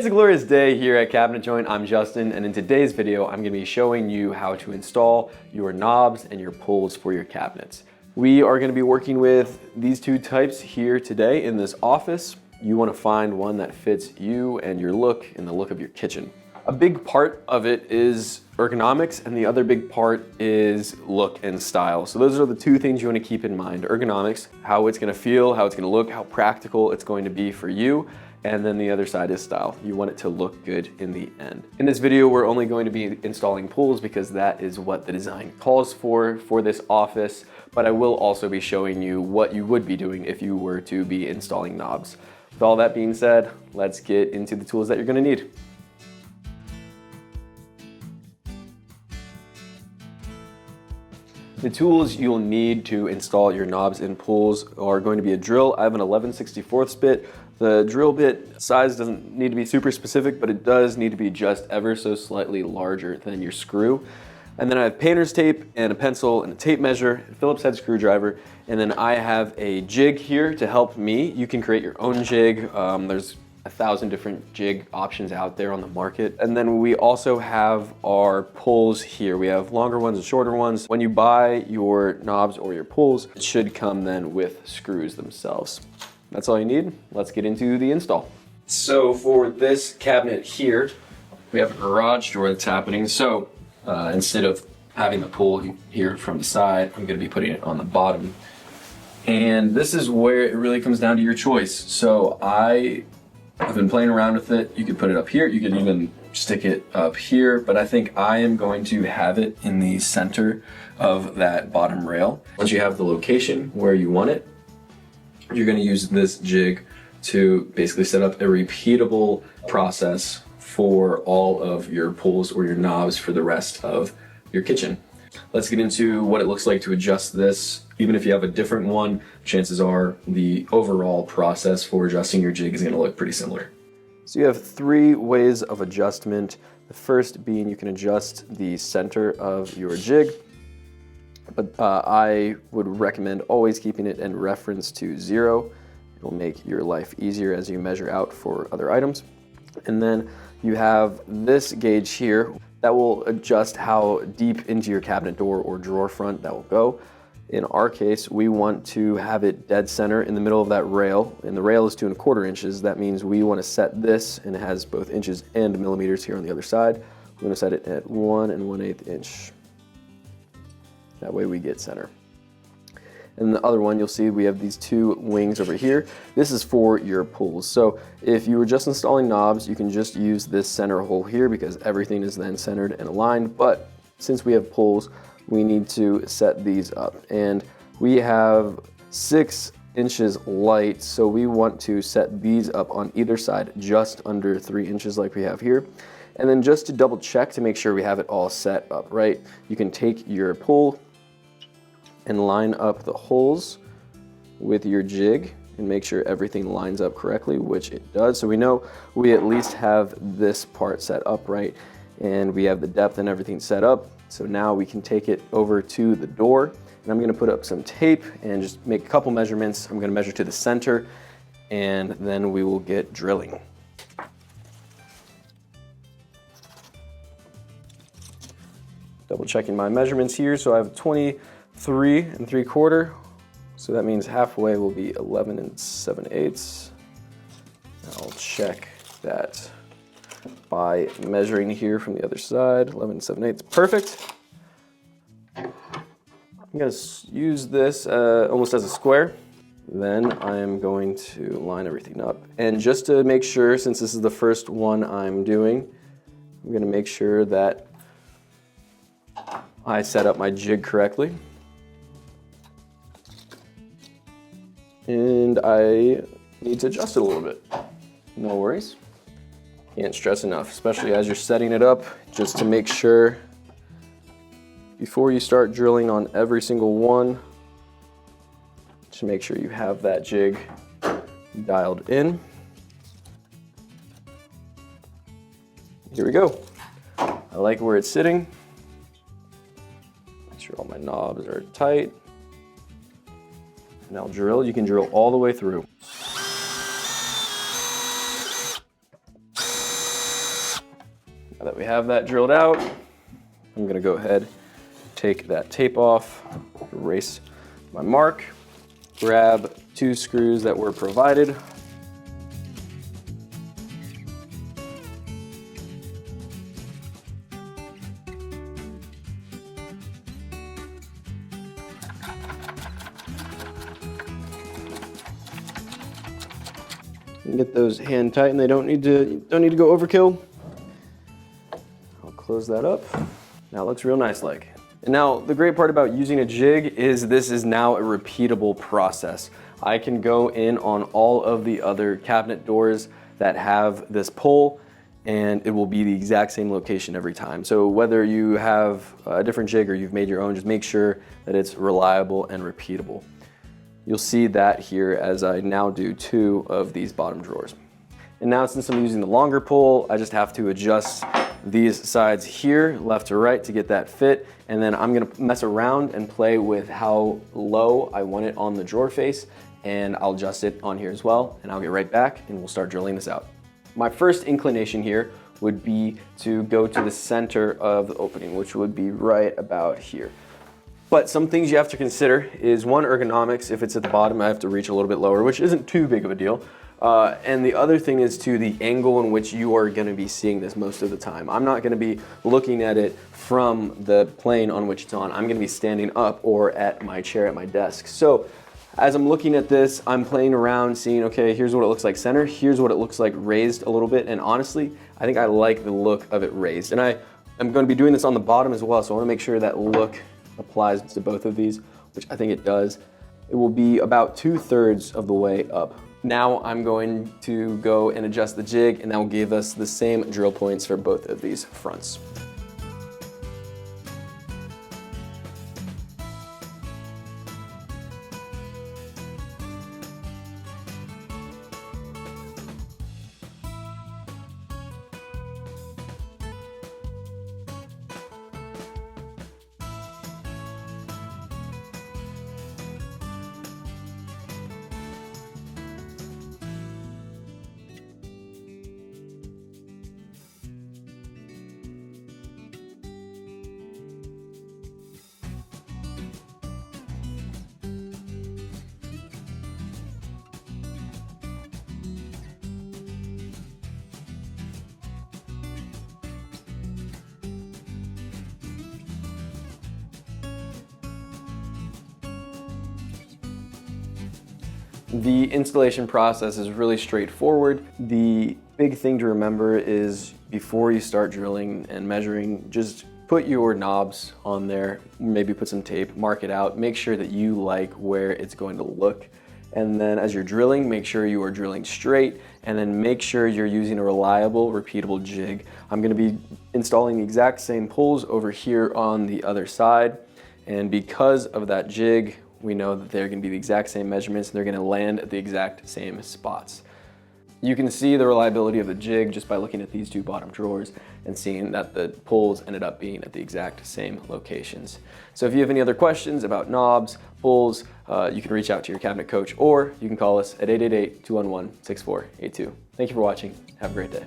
It's a glorious day here at Cabinet Joint. I'm Justin, and in today's video, I'm gonna be showing you how to install your knobs and your pulls for your cabinets. We are gonna be working with these two types here today in this office. You wanna find one that fits you and your look and the look of your kitchen. A big part of it is ergonomics, and the other big part is look and style. So those are the two things you want to keep in mind. Ergonomics, how it's going to feel, how it's going to look, how practical it's going to be for you. And then the other side is style. You want it to look good in the end. In this video, we're only going to be installing pulls because that is what the design calls for this office. But I will also be showing you what you would be doing if you were to be installing knobs. With all that being said, let's get into the tools that you're going to need. The tools you'll need to install your knobs and pulls are going to be a drill. I have an 11/64 bit. The drill bit size doesn't need to be super specific, but it does need to be just ever so slightly larger than your screw. And then I have painter's tape and a pencil and a tape measure, a Phillips head screwdriver, and then I have a jig here to help me. You can create your own jig. There's 1,000 different jig options out there on the market. And then we also have our pulls here. We have longer ones and shorter ones. When you buy your knobs or your pulls, it should come then with screws themselves. That's all you need. Let's get into the install. So for this cabinet here, we have a garage door that's happening. So instead of having the pull here from the side, I'm gonna be putting it on the bottom. And this is where it really comes down to your choice. So I've been playing around with it. You could put it up here. You could even stick it up here, but I think I am going to have it in the center of that bottom rail. Once you have the location where you want it, you're going to use this jig to basically set up a repeatable process for all of your pulls or your knobs for the rest of your kitchen. Let's get into what it looks like to adjust this. Even if you have a different one, chances are the overall process for adjusting your jig is going to look pretty similar. So you have three ways of adjustment. The first being you can adjust the center of your jig, but I would recommend always keeping it in reference to 0. It'll make your life easier as you measure out for other items. And then you have this gauge here that will adjust how deep into your cabinet door or drawer front that will go. In our case, we want to have it dead center in the middle of that rail, and the rail is 2 1/4 inches. That means we want to set this, and it has both inches and millimeters here on the other side. We're going to set it at 1 1/8 inch. That way we get center. And the other one, you'll see we have these 2 wings over here. This is for your pulls. So if you were just installing knobs, you can just use this center hole here because everything is then centered and aligned. But since we have pulls, we need to set these up. And we have 6 inches light, so we want to set these up on either side just under 3 inches like we have here. And then just to double check to make sure we have it all set up right, you can take your pull and line up the holes with your jig and make sure everything lines up correctly, which it does. So we know we at least have this part set up right, and we have the depth and everything set up. So now we can take it over to the door, and I'm gonna put up some tape and just make a couple measurements. I'm gonna measure to the center, and then we will get drilling. Double checking my measurements here. So I have 23 3/4. So that means halfway will be 11 7/8. I'll check that by measuring here from the other side. 11 7/8, perfect. I'm gonna use this almost as a square. Then I am going to line everything up. And just to make sure, since this is the first one I'm doing, I'm gonna make sure that I set up my jig correctly. And I need to adjust it a little bit. No worries. Can't stress enough, especially as you're setting it up, just to make sure before you start drilling on every single one, to make sure you have that jig dialed in. Here we go. I like where it's sitting. Make sure all my knobs are tight. And I'll drill. You can drill all the way through. that we have that drilled out, I'm gonna go ahead, take that tape off, erase my mark, grab 2 screws that were provided. Get those hand tight, and they don't need to go overkill. I'll close that up. Now it looks real nice like. And now the great part about using a jig is this is now a repeatable process. I can go in on all of the other cabinet doors that have this pull, and it will be the exact same location every time. So whether you have a different jig or you've made your own, just make sure that it's reliable and repeatable. You'll see that here as I now do 2 of these bottom drawers. And now since I'm using the longer pull, I just have to adjust these sides here, left to right, to get that fit. And then I'm gonna mess around and play with how low I want it on the drawer face, and I'll adjust it on here as well, and I'll get right back and we'll start drilling this out. My first inclination here would be to go to the center of the opening, which would be right about here. But some things you have to consider is, one, ergonomics. If it's at the bottom, I have to reach a little bit lower, which isn't too big of a deal. And the other thing is to the angle in which you are gonna be seeing this most of the time. I'm not gonna be looking at it from the plane on which it's on. I'm gonna be standing up or at my chair at my desk. So as I'm looking at this, I'm playing around, seeing, okay, here's what it looks like center, here's what it looks like raised a little bit, and honestly, I think I like the look of it raised. And I'm gonna be doing this on the bottom as well, so I wanna make sure that look applies to both of these, which I think it does. It will be about 2/3 of the way up. Now I'm going to go and adjust the jig, and that will give us the same drill points for both of these fronts. The installation process is really straightforward. The big thing to remember is before you start drilling and measuring, just put your knobs on there, maybe put some tape, mark it out, make sure that you like where it's going to look. And then as you're drilling, make sure you are drilling straight, and then make sure you're using a reliable, repeatable jig. I'm gonna be installing the exact same pulls over here on the other side. And because of that jig, we know that they're gonna be the exact same measurements, and they're gonna land at the exact same spots. You can see the reliability of the jig just by looking at these 2 bottom drawers and seeing that the pulls ended up being at the exact same locations. So if you have any other questions about knobs, pulls, you can reach out to your cabinet coach, or you can call us at 888-211-6482. Thank you for watching. Have a great day.